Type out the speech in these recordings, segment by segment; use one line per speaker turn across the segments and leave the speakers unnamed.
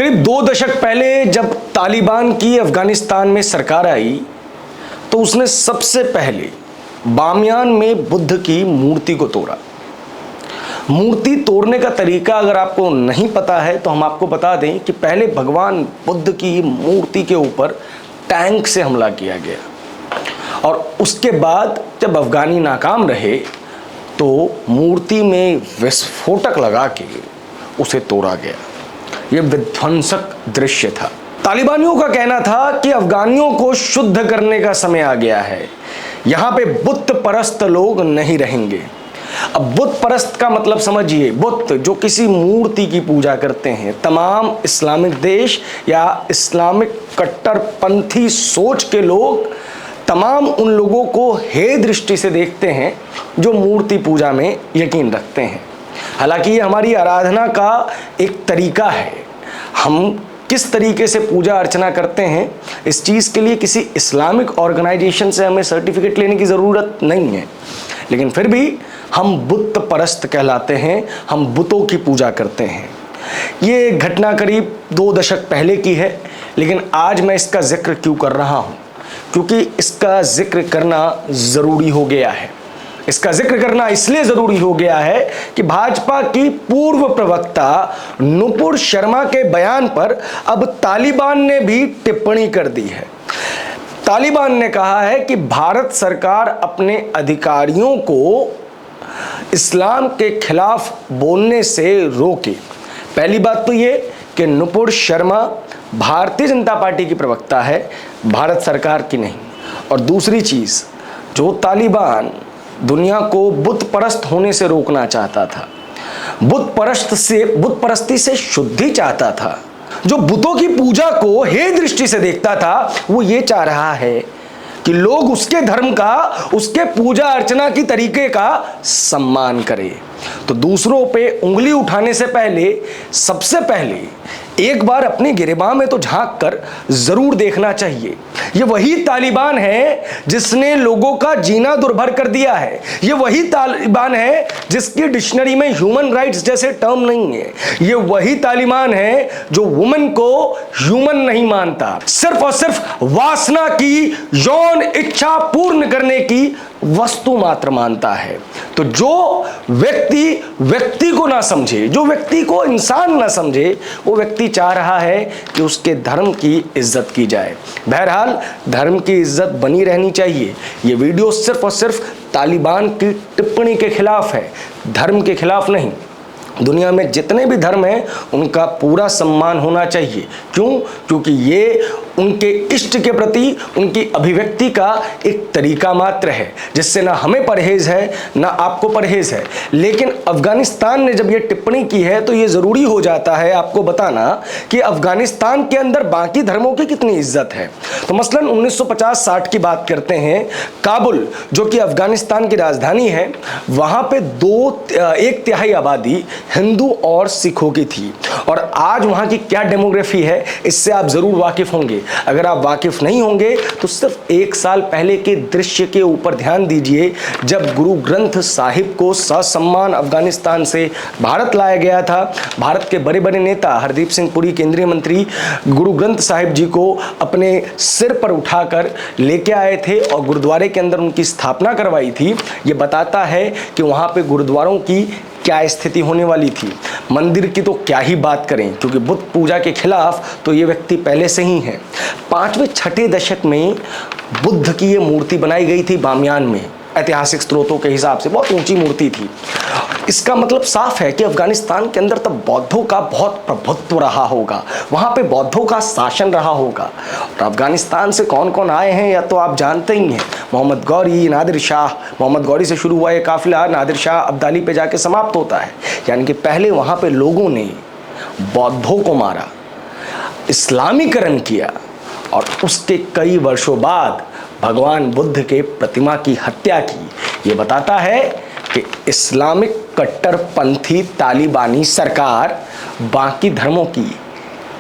करीब 2 दशक पहले जब तालिबान की अफगानिस्तान में सरकार आई तो उसने सबसे पहले बामियान में बुद्ध की मूर्ति को तोड़ा। मूर्ति तोड़ने का तरीका अगर आपको नहीं पता है तो हम आपको बता दें कि पहले भगवान बुद्ध की मूर्ति के ऊपर टैंक से हमला किया गया और उसके बाद जब अफगानी नाकाम रहे तो मूर्ति में विस्फोटक लगा के उसे तोड़ा गया। यह विध्वंसक दृश्य था। तालिबानियों का कहना था कि अफगानियों को शुद्ध करने का समय आ गया है, यहाँ पे बुत परस्त लोग नहीं रहेंगे। अब बुत परस्त का मतलब समझिए, बुत जो किसी मूर्ति की पूजा करते हैं। तमाम इस्लामिक देश या इस्लामिक कट्टरपंथी सोच के लोग तमाम उन लोगों को हे दृष्टि से देखते हैं जो मूर्ति पूजा में यकीन रखते हैं। हालांकि ये हमारी आराधना का एक तरीका है। हम किस तरीके से पूजा अर्चना करते हैं, इस चीज़ के लिए किसी इस्लामिक ऑर्गेनाइजेशन से हमें सर्टिफिकेट लेने की ज़रूरत नहीं है, लेकिन फिर भी हम बुत परस्त कहलाते हैं, हम बुतों की पूजा करते हैं। ये घटना करीब 2 दशक पहले की है, लेकिन आज मैं इसका जिक्र क्यों कर रहा हूँ? क्योंकि इसका जिक्र करना ज़रूरी हो गया है। इसका जिक्र करना इसलिए ज़रूरी हो गया है कि भाजपा की पूर्व प्रवक्ता नुपुर शर्मा के बयान पर अब तालिबान ने भी टिप्पणी कर दी है। तालिबान ने कहा है कि भारत सरकार अपने अधिकारियों को इस्लाम के खिलाफ बोलने से रोके। पहली बात तो ये कि नुपुर शर्मा भारतीय जनता पार्टी की प्रवक्ता है, भारत सरकार की नहीं। और दूसरी चीज़, जो तालिबान दुनिया को बुत परस्त होने से रोकना चाहता था, बुत परस्ती से शुद्धि चाहता था, जो बुतों की पूजा को हे दृष्टि से देखता था, वो ये चाह रहा है कि लोग उसके धर्म का, उसके पूजा अर्चना की तरीके का सम्मान करें। तो दूसरों पे उंगली उठाने से पहले सबसे पहले एक बार अपनी गिरेबान में तो झांक कर जरूर देखना चाहिए। ये वही तालिबान है जिसने लोगों का जीना दुर्भर कर दिया है। ये वही तालिबान है जिसकी डिक्शनरी में ह्यूमन राइट्स जैसे टर्म नहीं है। ये वही तालिबान है जो वुमेन को ह्यूमन नहीं मानता, सिर्फ और सिर्फ वासना की, यौन इच्छा पूर्ण करने की वस्तु मात्र मानता है। तो जो व्यक्ति को ना समझे, जो व्यक्ति को इंसान ना समझे, वो व्यक्ति चाह रहा है कि उसके धर्म की इज्जत की जाए। बहरहाल धर्म की इज्जत बनी रहनी चाहिए। ये वीडियो सिर्फ और सिर्फ तालिबान की टिप्पणी के खिलाफ है, धर्म के खिलाफ नहीं। दुनिया में जितने भी धर्म हैं उनका पूरा सम्मान होना चाहिए। क्यों? क्योंकि ये उनके इष्ट के प्रति उनकी अभिव्यक्ति का एक तरीका मात्र है, जिससे ना हमें परहेज है ना आपको परहेज है। लेकिन अफगानिस्तान ने जब ये टिप्पणी की है तो ये ज़रूरी हो जाता है आपको बताना कि अफगानिस्तान के अंदर बाकी धर्मों की कितनी इज्जत है। तो मसलन 1950-60 की बात करते हैं, काबुल जो कि अफगानिस्तान की राजधानी है, वहाँ पे 1/3 आबादी हिंदू और सिखों की थी। और आज वहाँ की क्या डेमोग्राफी है इससे आप ज़रूर वाकिफ़ होंगे। अगर आप वाकिफ नहीं होंगे तो सिर्फ 1 साल पहले के दृश्य के ऊपर ध्यान दीजिए, जब गुरु ग्रंथ साहिब को ससम्मान अफगानिस्तान से भारत लाया गया था। भारत के बड़े बड़े नेता हरदीप सिंह पुरी केंद्रीय मंत्री गुरु ग्रंथ साहिब जी को अपने सिर पर उठाकर लेके आए थे और गुरुद्वारे के अंदर उनकी स्थापना करवाई थी। ये बताता है कि वहाँ पे गुरुद्वारों की क्या स्थिति होने वाली थी। मंदिर की तो क्या ही बात करें, क्योंकि बुत पूजा के खिलाफ तो ये व्यक्ति पहले से ही है। 5वें-6ठे दशक में बुद्ध की ये मूर्ति बनाई गई थी बामियान में। ऐतिहासिक स्रोतों के हिसाब से बहुत ऊंची मूर्ति थी। इसका मतलब साफ है कि अफगानिस्तान के अंदर तब बौद्धों का बहुत प्रभुत्व रहा होगा, वहाँ पे बौद्धों का शासन रहा होगा। और अफगानिस्तान से कौन कौन आए हैं या तो आप जानते ही हैं, मोहम्मद गौरी, नादिर शाह। मोहम्मद गौरी से शुरू हुआ ये काफिला नादिर शाह अब्दाली पे जाके समाप्त होता है। यानी कि पहले वहाँ पे लोगों ने बौद्धों को मारा, इस्लामीकरण किया और उसके कई वर्षों बाद भगवान बुद्ध के प्रतिमा की हत्या की। ये बताता है कि इस्लामिक कट्टरपंथी तालिबानी सरकार बाकी धर्मों की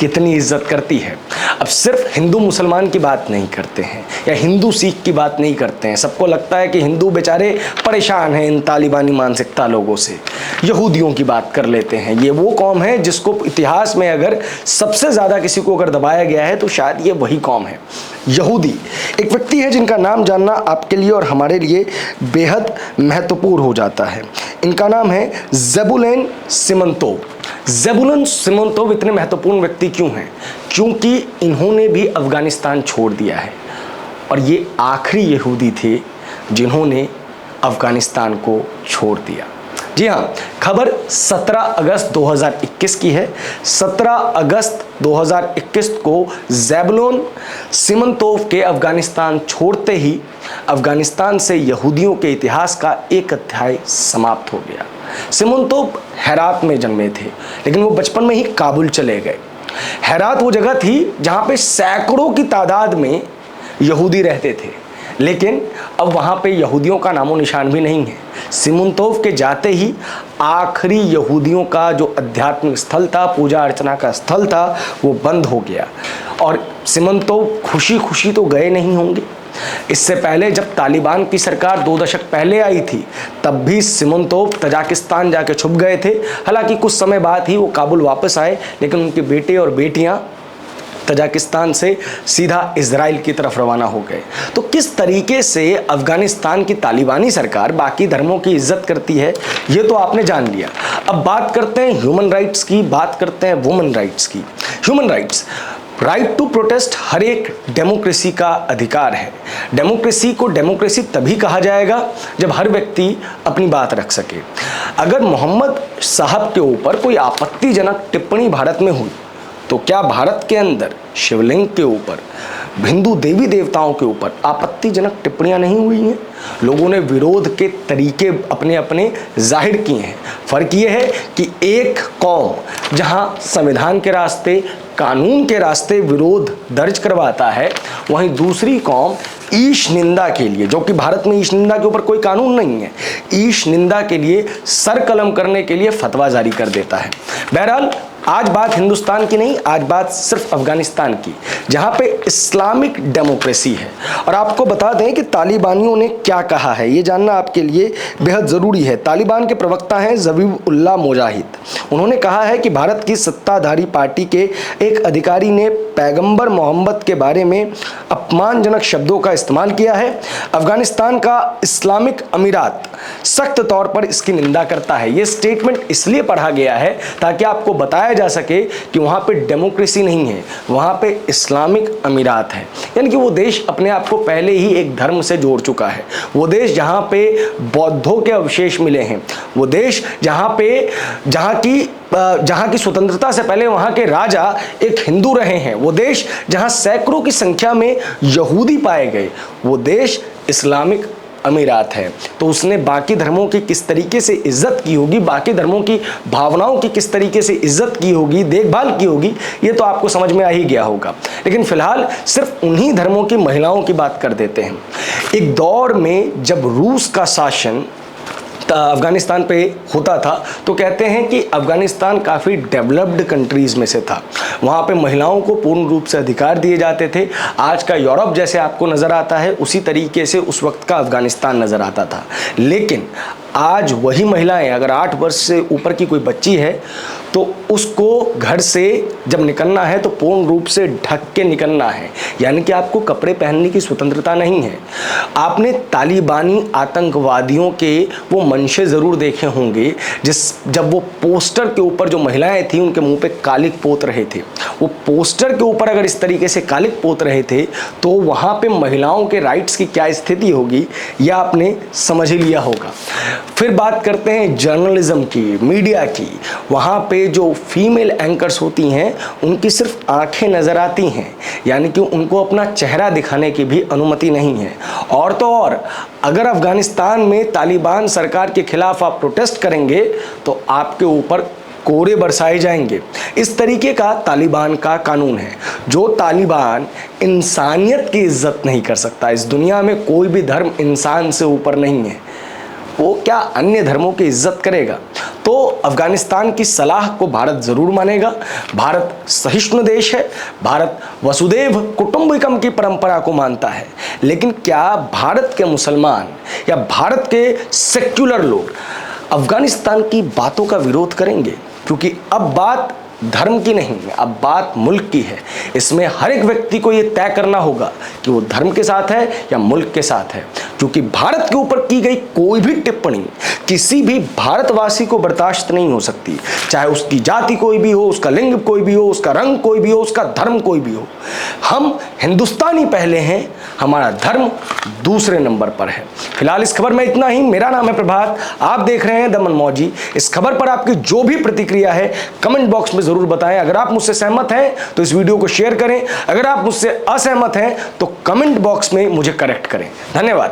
कितनी इज्जत करती है। अब सिर्फ हिंदू मुसलमान की बात नहीं करते हैं या हिंदू सिख की बात नहीं करते हैं। सबको लगता है कि हिंदू बेचारे परेशान हैं इन तालिबानी मानसिकता लोगों से। यहूदियों की बात कर लेते हैं। ये वो कौम है जिसको इतिहास में अगर सबसे ज़्यादा किसी को अगर दबाया गया है तो शायद ये वही कौम है, यहूदी। एक व्यक्ति है जिनका नाम जानना आपके लिए और हमारे लिए बेहद महत्वपूर्ण हो जाता है। इनका नाम है ज़ेबुलेन सिमोनतोव। ज़ेबुलेन सिमोनतोव इतने महत्वपूर्ण व्यक्ति क्यों हैं? क्योंकि इन्होंने भी अफ़गानिस्तान छोड़ दिया है और ये आखिरी यहूदी थे जिन्होंने अफ़गानिस्तान को छोड़ दिया। जी हाँ, खबर 17 अगस्त 2021 की है। 17 अगस्त 2021 को ज़ेबुलेन सिमोनतोव के अफ़गानिस्तान छोड़ते ही अफ़गानिस्तान से यहूदियों के इतिहास का एक अध्याय समाप्त हो गया। सिमोनतोव हेरात में जन्मे थे, लेकिन वो बचपन में ही काबुल चले गए। हेरात वो जगह थी जहाँ पे सैकड़ों की तादाद में यहूदी रहते थे, लेकिन अब वहाँ पे यहूदियों का नामो निशान भी नहीं है। सिमोनतोव के जाते ही आखिरी यहूदियों का जो आध्यात्मिक स्थल था, पूजा अर्चना का स्थल था, वो बंद हो गया। और सिमोनतोव खुशी खुशी तो गए नहीं होंगे। इससे पहले जब तालिबान की सरकार 2 दशक पहले आई थी, तब भी सिमोनतोव तजाकिस्तान जाके छुप गए थे। हालांकि कुछ समय बाद ही वो काबुल वापस आए, लेकिन उनके बेटे और बेटियां तजाकिस्तान से सीधा इजराइल की तरफ रवाना हो गए। तो किस तरीके से अफगानिस्तान की तालिबानी सरकार बाकी धर्मों की इज्जत करती है, ये तो आपने जान लिया। अब बात करते हैं ह्यूमन राइट्स की, बात करते हैं वुमेन राइट्स की। Human rights, right to protest हर एक डेमोक्रेसी का अधिकार है। डेमोक्रेसी को डेमोक्रेसी तभी कहा जाएगा जब हर व्यक्ति अपनी बात रख सके। अगर मोहम्मद साहब के ऊपर कोई आपत्तिजनक टिप्पणी भारत में हुई, तो क्या भारत के अंदर शिवलिंग के ऊपर, हिंदू देवी देवताओं के ऊपर आपत्तिजनक टिप्पणियां नहीं हुई हैं? लोगों ने विरोध के तरीके अपने अपने जाहिर किए हैं। फर्क ये है कि एक कौम जहां संविधान के रास्ते, कानून के रास्ते विरोध दर्ज करवाता है, वहीं दूसरी कौम ईश निंदा के लिए, जो कि भारत में ईश निंदा के ऊपर कोई कानून नहीं है, ईश निंदा के लिए सर कलम करने के लिए फतवा जारी कर देता है। बहरहाल आज बात हिंदुस्तान की नहीं, आज बात सिर्फ अफगानिस्तान की, जहां पे इस्लामिक डेमोक्रेसी है। और आपको बता दें कि तालिबानियों ने क्या कहा है, ये जानना आपके लिए बेहद ज़रूरी है। तालिबान के प्रवक्ता हैं ज़बीहुल्लाह मुजाहिद। उन्होंने कहा है कि भारत की सत्ताधारी पार्टी के एक अधिकारी ने पैगंबर मोहम्मद के बारे में अपमानजनक शब्दों का इस्तेमाल किया है। अफगानिस्तान का इस्लामिक अमीरात सख्त तौर पर इसकी निंदा करता है। ये स्टेटमेंट इसलिए पढ़ा गया है ताकि आपको बताया जा सके कि वहाँ पे डेमोक्रेसी नहीं है, वहाँ पे इस्लामिक अमीरात है। यानी कि वो देश अपने आप को पहले ही एक धर्म से जोड़ चुका है। वो देश जहाँ पे बौद्धों के अवशेष मिले हैं, वो देश जहाँ की स्वतंत्रता से पहले वहाँ के राजा एक हिंदू रहे हैं, वो देश जहाँ सैकड़ों की संख्या में यहूदी पाए गए, वो देश इस्लामिक अमीरात है। तो उसने बाकी धर्मों की किस तरीके से इज्जत की होगी, बाकी धर्मों की भावनाओं की किस तरीके से इज्जत की होगी, देखभाल की होगी, ये तो आपको समझ में आ ही गया होगा। लेकिन फिलहाल सिर्फ उन्हीं धर्मों की महिलाओं की बात कर देते हैं। एक दौर में जब रूस का शासन अफगानिस्तान पे होता था, तो कहते हैं कि अफगानिस्तान काफ़ी डेवलप्ड कंट्रीज़ में से था। वहाँ पे महिलाओं को पूर्ण रूप से अधिकार दिए जाते थे। आज का यूरोप जैसे आपको नज़र आता है, उसी तरीके से उस वक्त का अफगानिस्तान नज़र आता था। लेकिन आज वही महिलाएं, अगर 8 वर्ष से ऊपर की कोई बच्ची है, तो उसको घर से जब निकलना है तो पूर्ण रूप से ढक के निकलना है। यानी कि आपको कपड़े पहनने की स्वतंत्रता नहीं है। आपने तालिबानी आतंकवादियों के वो मंशे ज़रूर देखे होंगे, जब वो पोस्टर के ऊपर जो महिलाएं थी उनके मुंह पे कालिक पोत रहे थे। वो पोस्टर के ऊपर अगर इस तरीके से कालिक पोत रहे थे, तो वहाँ पे महिलाओं के राइट्स की क्या स्थिति होगी, यह आपने समझ ही लिया होगा। फिर बात करते हैं जर्नलिज्म की, मीडिया की। वहाँ पे जो फीमेल एंकर्स होती हैं, उनकी सिर्फ आंखें नज़र आती हैं, यानी कि उनको अपना चेहरा दिखाने की भी अनुमति नहीं है। और तो और अगर अफगानिस्तान में तालिबान सरकार के खिलाफ आप प्रोटेस्ट करेंगे तो आपके ऊपर कोरे बरसाए जाएंगे। इस तरीके का तालिबान का कानून है। जो तालिबान इंसानियत की इज्जत नहीं कर सकता, इस दुनिया में कोई भी धर्म इंसान से ऊपर नहीं है, वो क्या अन्य धर्मों की इज्जत करेगा? तो अफगानिस्तान की सलाह को भारत जरूर मानेगा। भारत सहिष्णु देश है, भारत वसुदेव कुटुंबकम की परंपरा को मानता है। लेकिन क्या भारत के मुसलमान या भारत के सेक्युलर लोग अफगानिस्तान की बातों का विरोध करेंगे? क्योंकि अब बात धर्म की नहीं है, अब बात मुल्क की है। इसमें हर एक व्यक्ति को यह तय करना होगा कि वो धर्म के साथ है या मुल्क के साथ है। क्योंकि भारत के ऊपर की गई कोई भी टिप्पणी किसी भी भारतवासी को बर्दाश्त नहीं हो सकती, चाहे उसकी जाति कोई भी हो, उसका लिंग कोई भी हो, उसका रंग कोई भी हो, उसका धर्म कोई भी हो। हम हिंदुस्तानी पहले हैं, हमारा धर्म दूसरे नंबर पर है। फिलहाल इस खबर में इतना ही। मेरा नाम है प्रभात, आप देख रहे हैं द मनमौजी। इस खबर पर आपकी जो भी प्रतिक्रिया है कमेंट बॉक्स में जरूर बताएं। अगर आप मुझसे सहमत हैं तो इस वीडियो को शेयर करें, अगर आप मुझसे असहमत हैं तो कमेंट बॉक्स में मुझे करेक्ट करें। धन्यवाद।